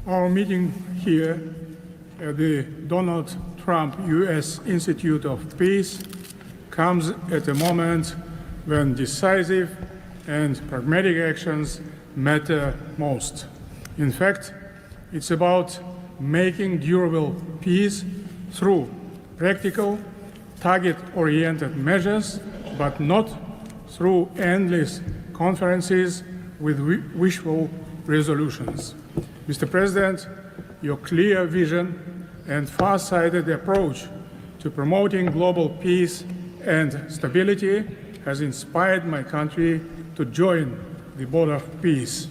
Our meeting here at the Donald Trump U.S. Institute of Peace comes at a moment when decisive and pragmatic actions matter most. In fact, it's about making durable peace through practical, target-oriented measures, but not through endless conferences with wishful resolutions. Mr. President, your clear vision and far-sighted approach to promoting global peace and stability has inspired my country to join the Board of Peace.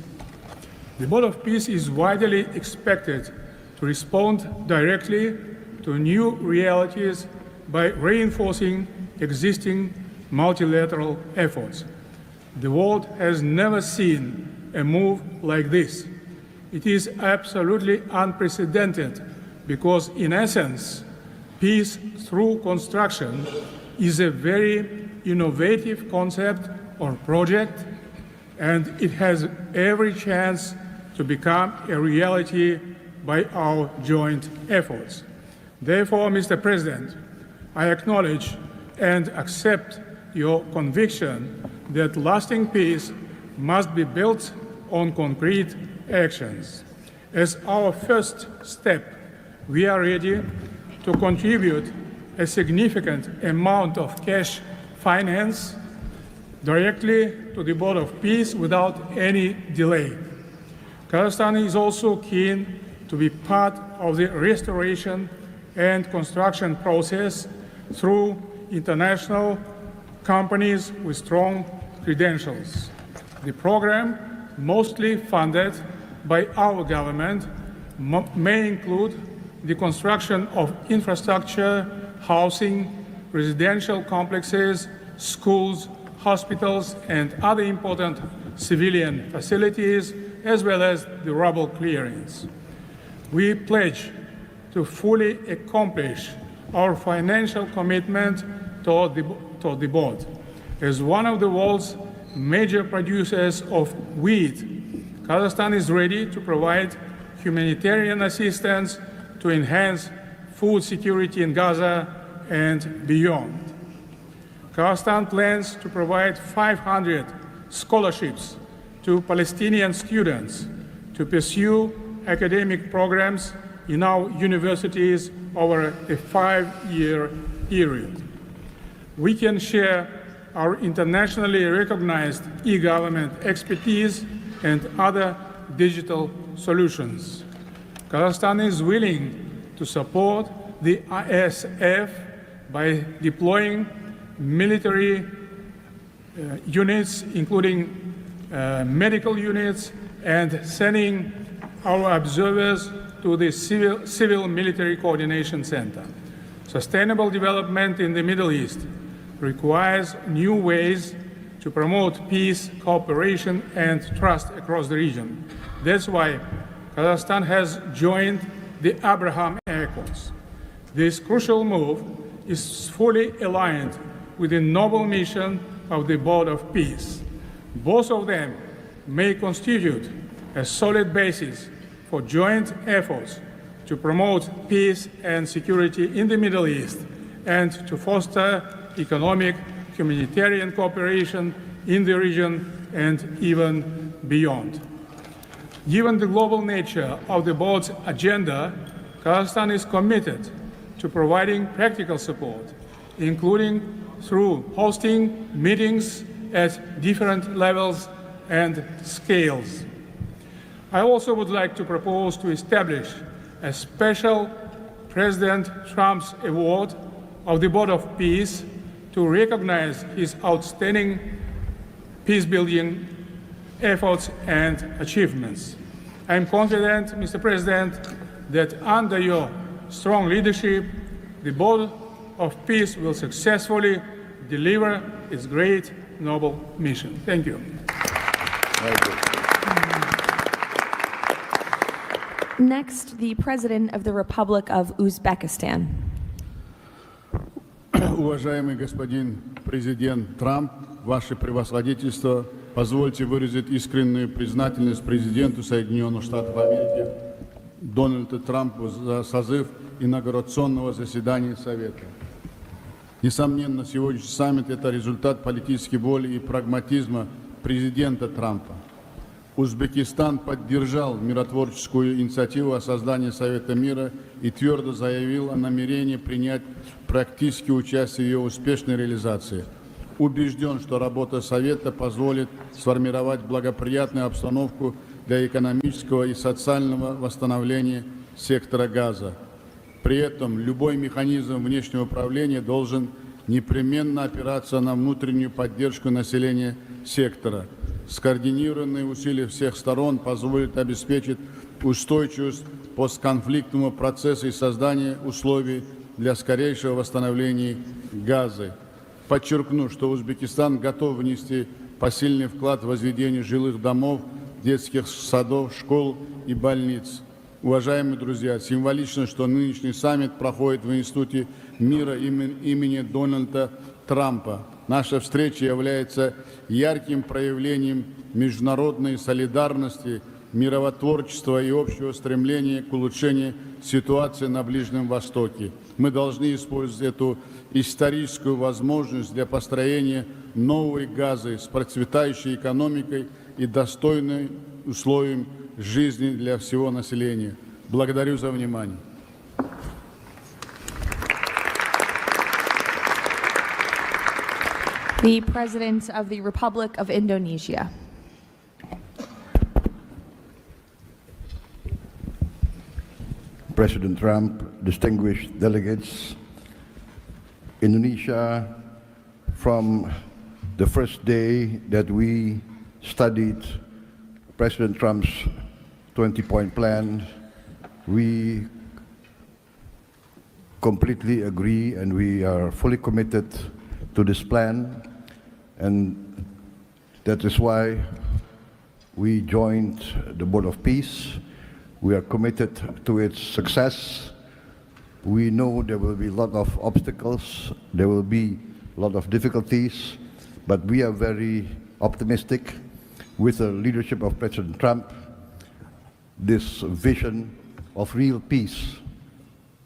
The Board of Peace is widely expected to respond directly to new realities by reinforcing existing multilateral efforts. The world has never seen a move like this. It is absolutely unprecedented because, in essence, peace through construction is a very innovative concept or project, and it has every chance to become a reality by our joint efforts. Therefore, Mr. President, I acknowledge and accept your conviction that lasting peace must be built on concrete actions. As our first step, we are ready to contribute a significant amount of cash finance directly to the Board of Peace without any delay. Kazakhstan is also keen to be part of the restoration and construction process through international companies with strong credentials. The program, mostly funded by our government, may include the construction of infrastructure, housing, residential complexes, schools, hospitals, and other important civilian facilities, as well as the rubble clearance. We pledge to fully accomplish our financial commitment toward the board. As one of the world's major producers of wheat, Kazakhstan is ready to provide humanitarian assistance to enhance food security in Gaza and beyond. Kazakhstan plans to provide 500 scholarships to Palestinian students to pursue academic programs in our universities over a 5-year period. We can share our internationally recognized e-government expertise and other digital solutions. Kazakhstan is willing to support the ISF by deploying military units, including medical units, and sending our observers to the Civil Military Coordination Center. Sustainable development in the Middle East requires new ways to promote peace, cooperation, and trust across the region. That's why Kazakhstan has joined the Abraham Accords. This crucial move is fully aligned with the noble mission of the Board of Peace. Both of them may constitute a solid basis for joint efforts to promote peace and security in the Middle East and to foster economic, humanitarian cooperation in the region and even beyond. Given the global nature of the board's agenda, Kazakhstan is committed to providing practical support, including through hosting meetings at different levels and scales. I also would like to propose to establish a special President Trump's Award of the Board of Peace to recognize his outstanding peace-building efforts and achievements. I am confident, Mr. President, that under your strong leadership, the Board of Peace will successfully deliver its great noble mission. Thank you. Next, the President of the Republic of Uzbekistan. Уважаемый господин президент Трамп, ваше превосходительство, позвольте выразить искреннюю признательность президенту Соединенных Штатов Америки Дональда Трампа за созыв инаугурационного заседания Совета. Несомненно, сегодняшний саммит – это результат политической воли и прагматизма президента Трампа. Узбекистан поддержал миротворческую инициативу о создании Совета мира и твердо заявил о намерении принять практическое участие в ее успешной реализации. Убежден, что работа Совета позволит сформировать благоприятную обстановку для экономического и социального восстановления сектора Газа. При этом любой механизм внешнего управления должен непременно опираться на внутреннюю поддержку населения сектора. Скоординированные усилия всех сторон позволят обеспечить устойчивость постконфликтного процесса и создание условий для скорейшего восстановления Газы. Подчеркну, что Узбекистан готов внести посильный вклад в возведение жилых домов, детских садов, школ и больниц. Уважаемые друзья, символично, что нынешний саммит проходит в Институте мира имени Дональда Трампа. Наша встреча является ярким проявлением международной солидарности, миротворчества и общего стремления к улучшению ситуации на Ближнем Востоке. Мы должны использовать эту историческую возможность для построения новой Газы с процветающей экономикой и достойными условиями жизни для всего населения. Благодарю за внимание. The President of the Republic of Indonesia. President Trump, distinguished delegates, Indonesia, from the first day that we studied President Trump's 20-point plan, we completely agree and we are fully committed to this plan, and that is why we joined the Board of Peace. We are committed to its success. We know there will be a lot of obstacles, there will be a lot of difficulties, but we are very optimistic with the leadership of President Trump. This vision of real peace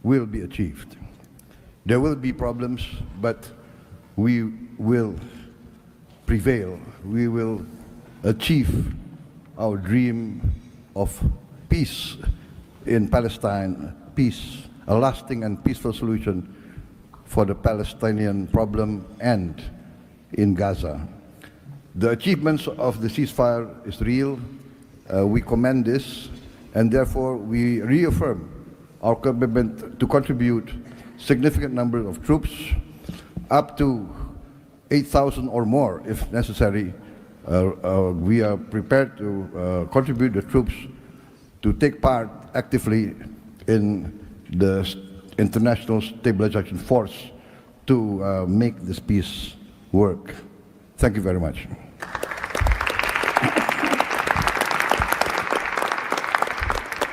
will be achieved. There will be problems, but we will prevail. We will achieve our dream of peace in Palestine, peace, a lasting and peaceful solution for the Palestinian problem and in Gaza. The achievements of the ceasefire is real. We commend this, and therefore we reaffirm our commitment to contribute significant number of troops, up to 8,000 or more if necessary. We are prepared to contribute the troops to take part actively in the international stabilization force to make this peace work. Thank you very much.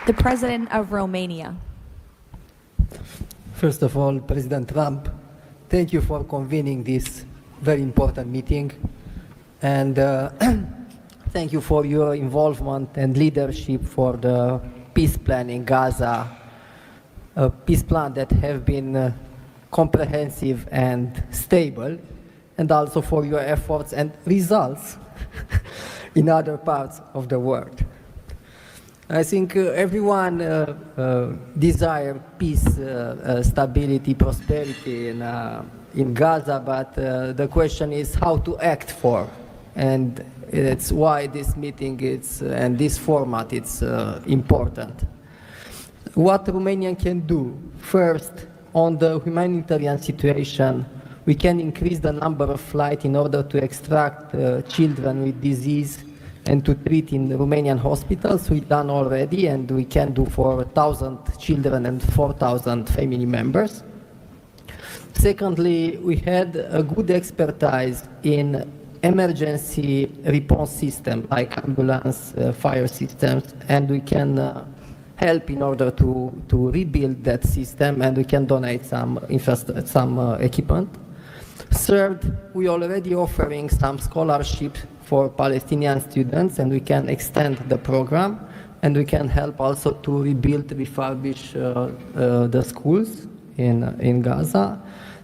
The President of Romania. First of all, President Trump, thank you for convening this very important meeting, and thank you for your involvement and leadership for the peace plan in Gaza, a peace plan that have been comprehensive and stable, and also for your efforts and results in other parts of the world. I think everyone desires peace, stability, prosperity in Gaza, but the question is how to act for, and it's why this meeting and this format is important. What Romania can do, first, on the humanitarian situation, we can increase the number of flights in order to extract children with disease and to treat in Romanian hospitals. We've done already, and we can do for 1,000 children and 4,000 family members. Secondly, we had a good expertise in emergency response system like ambulance, fire systems, and we can help in order to rebuild that system, and we can donate some equipment. Third, we already offering some scholarships for Palestinian students, and we can extend the program. and we can help also to rebuild, refurbish the schools in Gaza.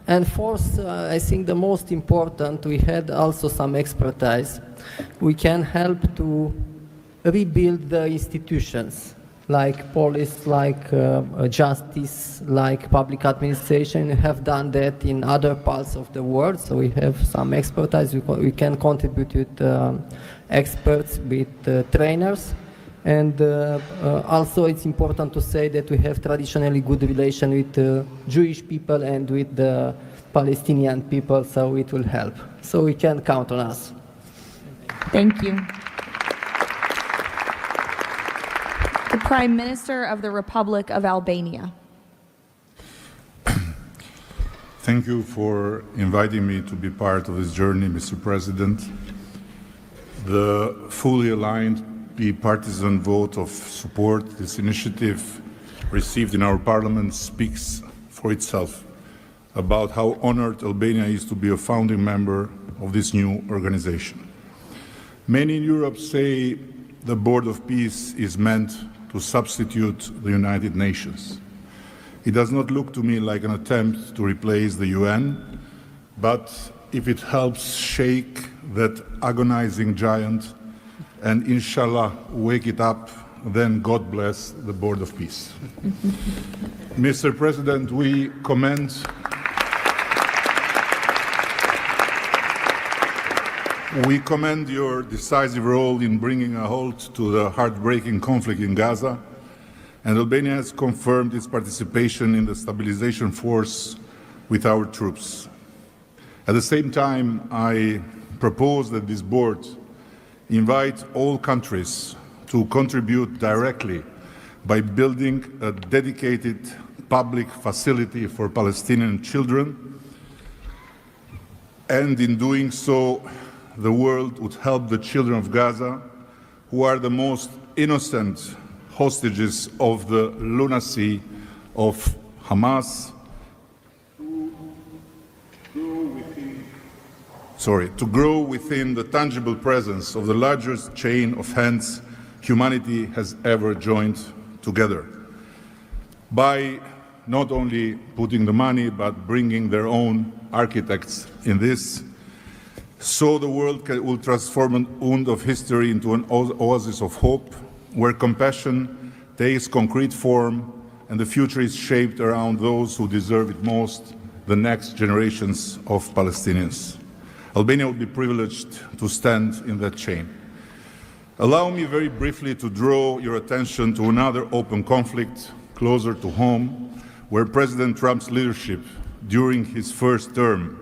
And fourth, I think the most important, we had also some expertise. We can help to rebuild the institutions, like police, like justice, like public administration. We have done that in other parts of the world, so we have some expertise. We can contribute with experts, with trainers. And also it's important to say that we have traditionally good relation with Jewish people and with the Palestinian people, so it will help. So we can count on us. Thank you. The Prime Minister of the Republic of Albania. Thank you for inviting me to be part of this journey, Mr. President. The fully aligned bipartisan vote of support this initiative received in our parliament speaks for itself about how honored Albania is to be a founding member of this new organization. Many in Europe say the Board of Peace is meant to substitute the United Nations. It does not look to me like an attempt to replace the UN, but if it helps shake that agonizing giant and inshallah wake it up, then God bless the Board of Peace. Mr. President, we commend your decisive role in bringing a halt to the heartbreaking conflict in Gaza, and Albania has confirmed its participation in the stabilization force with our troops. At the same time, I propose that this board invite all countries to contribute directly by building a dedicated public facility for Palestinian children, and in doing so, the world would help the children of Gaza, who are the most innocent hostages of the lunacy of Hamas, to grow within the tangible presence of the largest chain of hands humanity has ever joined together, by not only putting the money, but bringing their own architects in this, so the world will transform an wound of history into an oasis of hope, where compassion takes concrete form and the future is shaped around those who deserve it most, the next generations of Palestinians. Albania will be privileged to stand in that chain. Allow me very briefly to draw your attention to another open conflict closer to home, where President Trump's leadership during his first term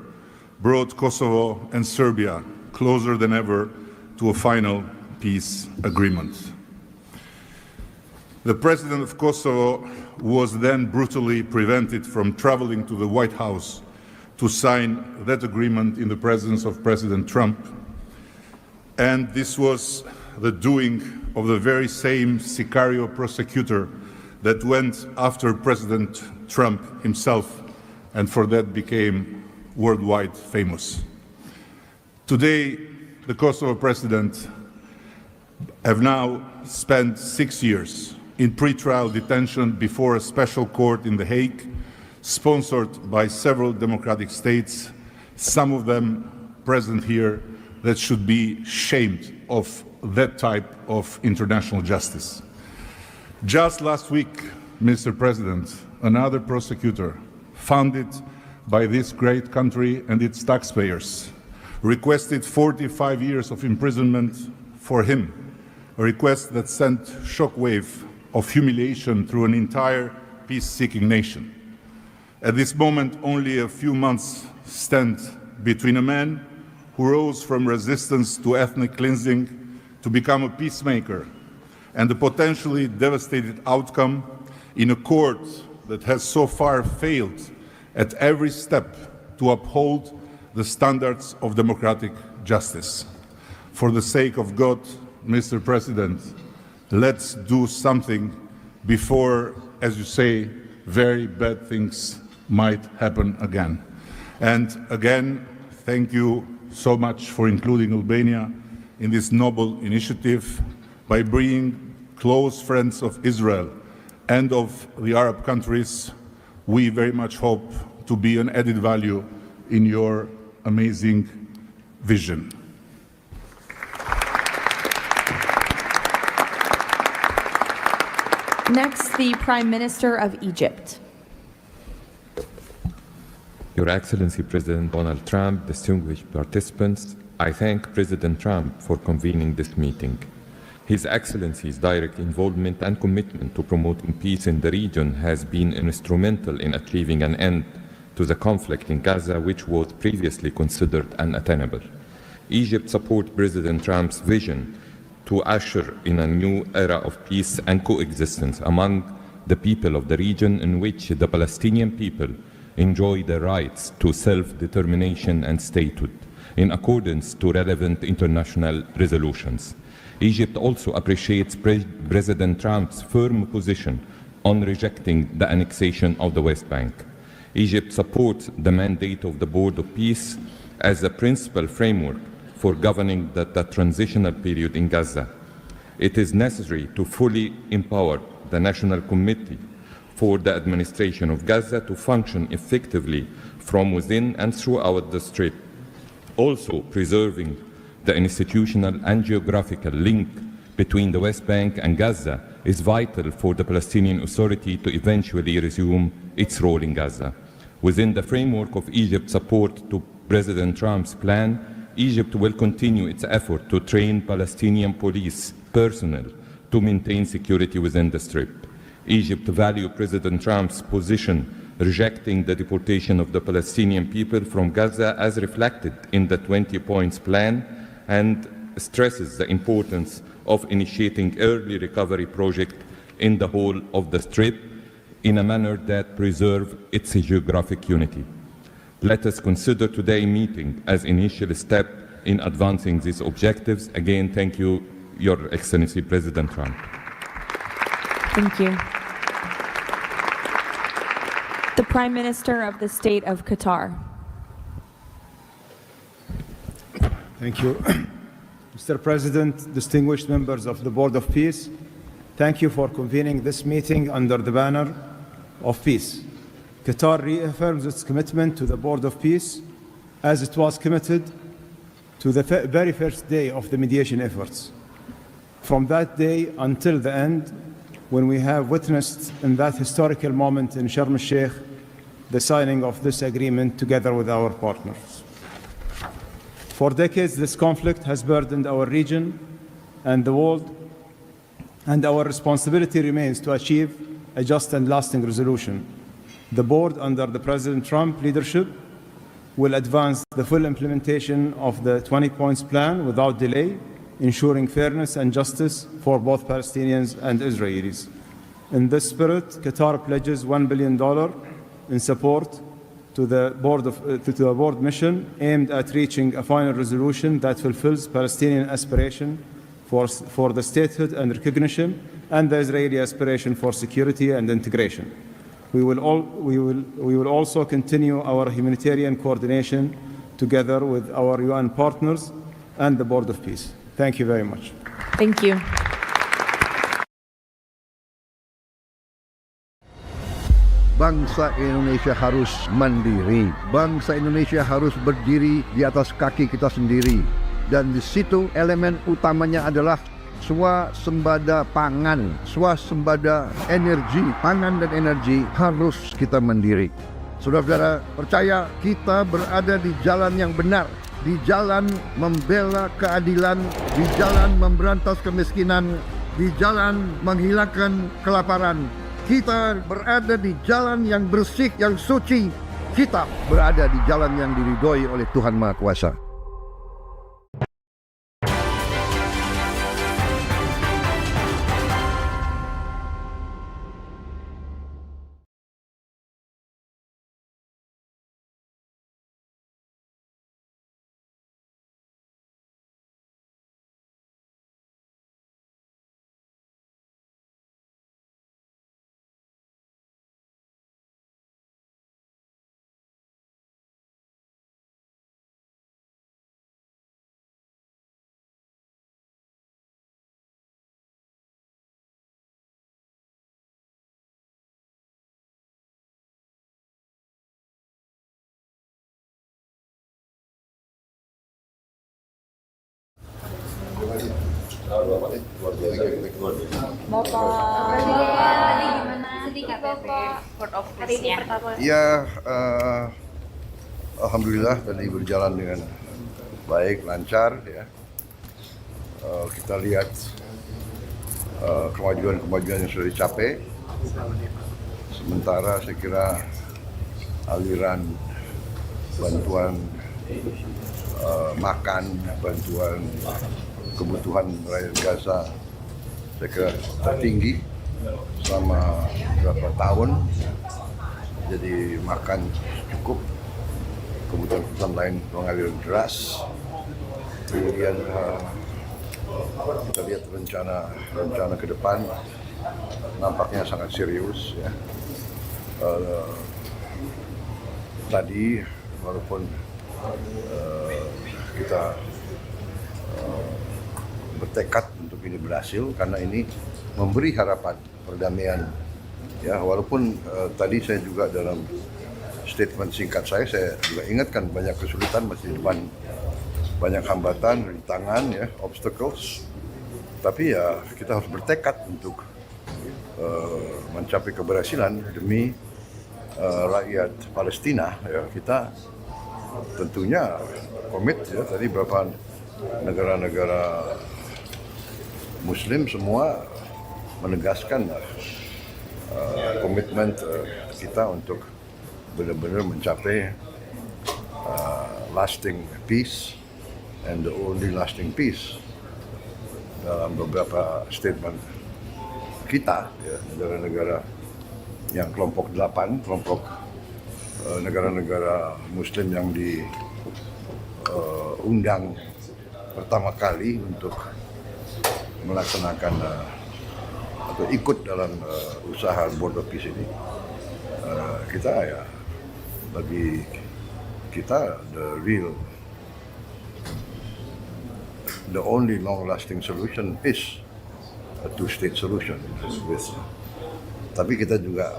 brought Kosovo and Serbia closer than ever to a final peace agreement. The president of Kosovo was then brutally prevented from traveling to the White House to sign that agreement in the presence of President Trump. And this was the doing of the very same Sicario prosecutor that went after President Trump himself, and for that became worldwide famous. Today, the Kosovo president have now spent 6 years in pretrial detention before a special court in The Hague, sponsored by several democratic states, some of them present here, that should be shamed of that type of international justice. Just last week, Mr. President, another prosecutor funded by this great country and its taxpayers requested 45 years of imprisonment for him, a request that sent shockwave of humiliation through an entire peace-seeking nation. At this moment, only a few months stand between a man who rose from resistance to ethnic cleansing to become a peacemaker and the potentially devastating outcome in a court that has so far failed at every step to uphold the standards of democratic justice. For the sake of God, Mr. President, let's do something before, as you say, very bad things might happen again. And again, thank you so much for including Albania in this noble initiative by bringing close friends of Israel and of the Arab countries, we very much hope to be an added value in your amazing vision. Next, the Prime Minister of Egypt. Your Excellency President Donald Trump, distinguished participants, I thank President Trump for convening this meeting. His Excellency's direct involvement and commitment to promoting peace in the region has been instrumental in achieving an end to the conflict in Gaza, which was previously considered unattainable. Egypt supports President Trump's vision to usher in a new era of peace and coexistence among the people of the region, in which the Palestinian people enjoy the rights to self-determination and statehood in accordance to relevant international resolutions. Egypt also appreciates President Trump's firm position on rejecting the annexation of the West Bank. Egypt supports the mandate of the Board of Peace as a principal framework for governing the transitional period in Gaza. It is necessary to fully empower the National Committee for the Administration of Gaza to function effectively from within and throughout the Strip. Also, preserving the institutional and geographical link between the West Bank and Gaza is vital for the Palestinian Authority to eventually resume its role in Gaza. Within the framework of Egypt's support to President Trump's plan, Egypt will continue its effort to train Palestinian police personnel to maintain security within the Strip. Egypt values President Trump's position rejecting the deportation of the Palestinian people from Gaza as reflected in the 20 points plan, and stresses the importance of initiating early recovery projects in the whole of the Strip in a manner that preserves its geographic unity. Let us consider today's meeting as an initial step in advancing these objectives. Again, thank you, Your Excellency President Trump. Thank you. The Prime Minister of the State of Qatar. Thank you. Mr. President, distinguished members of the Board of Peace, thank you for convening this meeting under the banner of peace. Qatar reaffirms its commitment to the Board of Peace as it was committed to the very first day of the mediation efforts. From that day until the end, when we have witnessed in that historical moment in Sharm el-Sheikh the signing of this agreement together with our partners. For decades, this conflict has burdened our region and the world, and our responsibility remains to achieve a just and lasting resolution. The board, under the President Trump leadership, will advance the full implementation of the 20 points plan without delay, ensuring fairness and justice for both Palestinians and Israelis. In this spirit, Qatar pledges $1 billion in support to the board mission aimed at reaching a final resolution that fulfills Palestinian aspiration for the statehood and recognition, and the Israeli aspiration for security and integration. We will also continue our humanitarian coordination together with our UN partners and the Board of Peace. Thank you very much. Thank you. Bangsa Indonesia harus mandiri. Bangsa Indonesia harus berdiri di atas kaki kita sendiri. Dan di situ elemen utamanya adalah swasembada pangan, swasembada energi, pangan dan energi harus kita mandiri. Saudara-saudara, percaya kita berada di jalan yang benar, di jalan membela keadilan, di jalan memberantas kemiskinan, di jalan menghilangkan kelaparan. Kita berada di jalan yang bersih, yang suci. Kita berada di jalan yang diridhoi oleh Tuhan Maha Kuasa. Ya, alhamdulillah tadi berjalan dengan baik, lancar. Ya. Kita lihat kemajuan-kemajuan yang sudah dicapai. Sementara saya kira aliran bantuan makan, bantuan kebutuhan rakyat Gaza, saya kira tertinggi selama beberapa tahun. Jadi makan cukup, kebutuhan lain mengalir deras. Kemudian kita lihat rencana ke depan nampaknya sangat serius. Ya. Tadi walaupun kita bertekad untuk ini berhasil karena ini memberi harapan perdamaian. Ya, walaupun tadi saya juga dalam statement singkat saya juga ingatkan banyak kesulitan masih di depan, banyak hambatan, rintangan, ya, obstacles. Tapi ya kita harus bertekad untuk mencapai keberhasilan demi rakyat Palestina. Ya, kita tentunya komit. Ya, tadi beberapa negara-negara Muslim semua menegaskan komitmen kita untuk benar-benar mencapai lasting peace and the only lasting peace. Dalam beberapa statement kita, ya, negara-negara yang kelompok 8, kelompok negara-negara Muslim yang diundang pertama kali untuk melaksanakan atau ikut dalam usaha Board of Peace ini, kita ya bagi kita the only long-lasting solution is a two-state solution. Tapi kita juga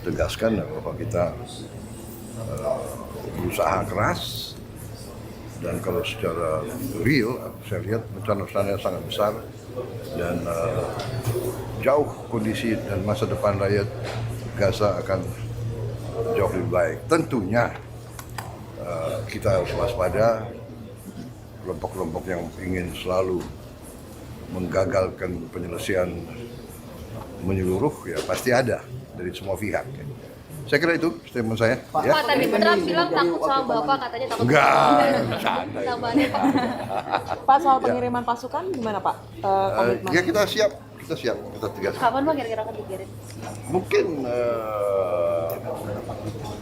tegaskan bahwa kita berusaha keras, dan kalau secara real saya lihat rencana-rencananya sangat besar dan jauh kondisi dan masa depan rakyat Gaza akan jauh lebih baik. Tentunya kita harus waspada kelompok-kelompok yang ingin selalu menggagalkan penyelesaian menyeluruh, ya pasti ada dari semua pihak. Ya. Saya kira itu statement saya. Pak, Ya. tadi Trump bilang takut sama Bapak, katanya takut. Enggak, bercanda. Tambahannya, Pak. Pak, soal pengiriman pasukan gimana Pak? Komitmen? Ya kita siap, kita tegaskan. Kapan Pak kira-kira akan dikirim? Mungkin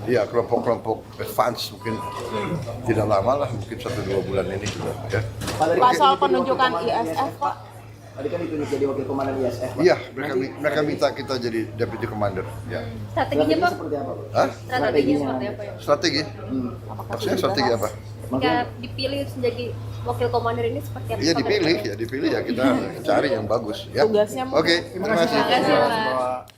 ya kelompok-kelompok advance mungkin tidak lama lah, mungkin 1-2 bulan ini sudah. Ya. Pak, soal penunjukan ISF Pak? Tadi kan ditunjuk jadi wakil komandan ISF. Iya, mereka minta kita jadi deputy commander. Ya. Strateginya Pak? Seperti apa, Pak? Hah? Strateginya seperti apa ya? Strategi? Maksudnya strategi apa? Jika dipilih menjadi wakil komander ini seperti apa? Ya dipilih ya kita cari yang bagus. Ya. Tugasnya Oke, terima kasih. Terima kasih Pak.